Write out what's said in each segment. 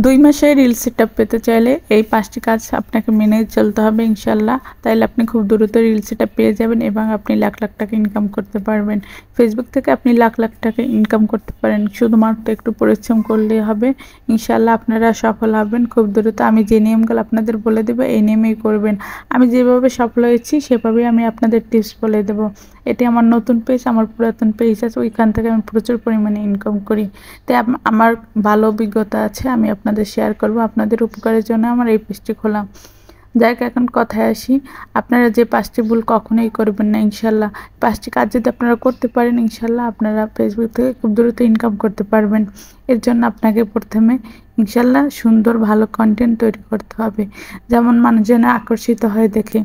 2 মাসে reel setup পেতে চাইলে এই 5টি কাজ আপনাকে মেনে চলতে হবে ইনশাআল্লাহ। তাইলে আপনি খুব দ্রুত রিল সেটআপ পেয়ে যাবেন এবং আপনি লাখ লাখ টাকা ইনকাম করতে পারবেন। ফেসবুক থেকে আপনি লাখ লাখ টাকা ইনকাম করতে পারেন, শুধুমাত্র একটু পরিশ্রম করলেই হবে। ইনশাআল্লাহ আপনারা সফল হবেন খুব দ্রুত। আমি যে নিয়মগুলো আপনাদের বলে দেব এই নিয়মেই করবেন। আমি যেভাবে সফল হয়েছি সেভাবেই আমি আপনাদের টিপস বলে দেব। এটি আমার নতুন পেজ, আমার পুরাতন পেজ আছে, ওইখান থেকে আমি প্রচুর পরিমাণে ইনকাম করি। তাই আমার ভালো অভিজ্ঞতা আছে, আমি আপনাদের শেয়ার করব। আপনাদের উপকারের জন্য আমার এই পেজটি খোলা। যাই হোক, এখন কথায় আসি। আপনারা যে 5টি ভুল কখনোই করবেন না ইনশাআল্লাহ। 5টি কাজ যদি আপনারা করতে পারেন ইনশাআল্লাহ আপনারা ফেসবুক থেকে খুব দ্রুত ইনকাম করতে পারবেন। এর জন্য আপনাকে প্রথমে ইনশাআল্লাহ সুন্দর ভালো কন্টেন্ট তৈরি করতে হবে, যেমন মানুষজন আকর্ষিত হয় দেখে,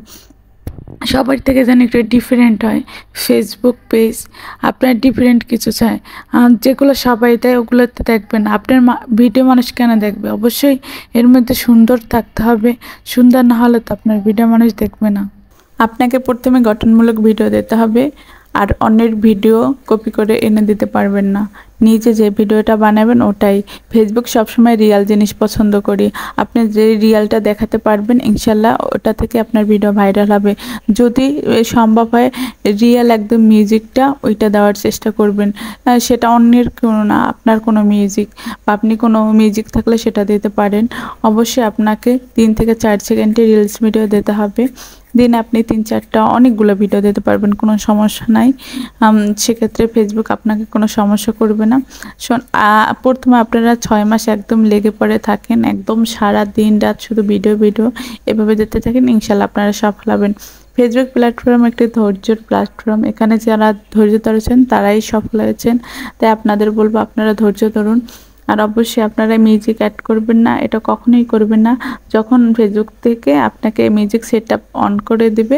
সবার থেকে যেন একটু ডিফারেন্ট হয়। ফেসবুক পেজ আপনার ডিফারেন্ট কিছু চায়, যেগুলো সবাই দেয় ওগুলোতে দেখবেন। আপনার ভিডিও মানুষ কেন দেখবে? অবশ্যই এর মধ্যে সুন্দর থাকতে হবে। সুন্দর না হলে তো আপনার ভিডিও মানুষ দেখবে না। আপনাকে প্রথমে গঠনমূলক ভিডিও দিতে হবে, আর অন্যের ভিডিও কপি করে এনে দিতে পারবেন না। নিজে যে ভিডিওটা বানাবেন ওটাই। ফেসবুক সবসময় রিয়াল জিনিস পছন্দ করি। আপনি যে রিয়ালটা দেখাতে পারবেন ইনশাল্লাহ ওটা থেকে আপনার ভিডিও ভাইরাল হবে। যদি সম্ভব হয় রিয়াল একদম মিউজিকটা ওইটা দেওয়ার চেষ্টা করবেন। সেটা অন্যের কোনো না, আপনার কোনো মিউজিক বা আপনি কোনো মিউজিক থাকলে সেটা দিতে পারেন। অবশ্যই আপনাকে 3 থেকে 4 সেকেন্ডের রিলস ভিডিও দিতে হবে। দিনে আপনি 3-4টা অনেকগুলো ভিডিও দিতে পারবেন, কোনো সমস্যা নাই। সেক্ষেত্রে ফেসবুক আপনাকে কোনো সমস্যা করবে না। প্রথমে আপনারা 6 মাস একদম লেগে পড়ে থাকেন, একদম সারা দিন রাত শুধু ভিডিও এভাবে দিতে থাকেন, ইনশাল্লাহ আপনারা সফল হবেন। ফেসবুক প্ল্যাটফর্ম একটি ধৈর্যের প্ল্যাটফর্ম। এখানে যারা ধৈর্য ধরেছেন তারাই সফল হয়েছেন। তাই আপনাদের বলবো আপনারা ধৈর্য ধরুন। আর অবশ্যই আপনারা মিউজিক অ্যাড করবেন না, এটা কখনোই করবেন না। যখন ফেসবুক থেকে আপনাকে মিউজিক সেটআপ অন করে দেবে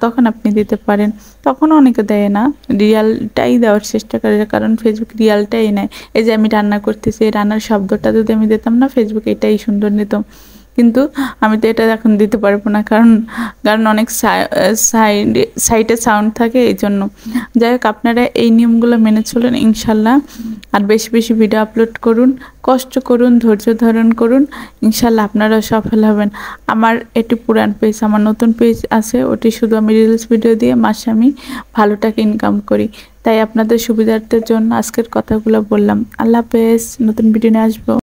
তখন আপনি দিতে পারেন। তখন অনেকে দেয় না, রিয়ালটাই দেওয়ার চেষ্টা করে, কারণ ফেসবুক রিয়ালটাই নেয়। এই যে আমি রান্না করতেছি, এই রান্নার শব্দটা যদি আমি দিতাম না ফেসবুক এটাই সুন্দর নিত, কিন্তু আমি তো এটা এখন দিতে পারবো না, কারণ অনেক সাইডে সাউন্ড থাকে এই জন্য। যাই হোক, আপনারা এই নিয়মগুলো মেনে চলুন ইনশাল্লাহ। আর বেশি বেশি ভিডিও আপলোড করুন, কষ্ট করুন, ধৈর্য ধারণ করুন, ইনশাল্লাহ আপনারা সফল হবেন। আমার এটি পুরান পেজ, আমার নতুন পেজ আছে, ওটি শুধু আমি রিলস ভিডিও দিয়ে মাসে আমি ভালো টাকা ইনকাম করি। তাই আপনাদের সুবিধার্থের জন্য আজকের কথাগুলো বললাম। আল্লাহ হাফেজ, নতুন ভিডিও নিয়ে আসবো।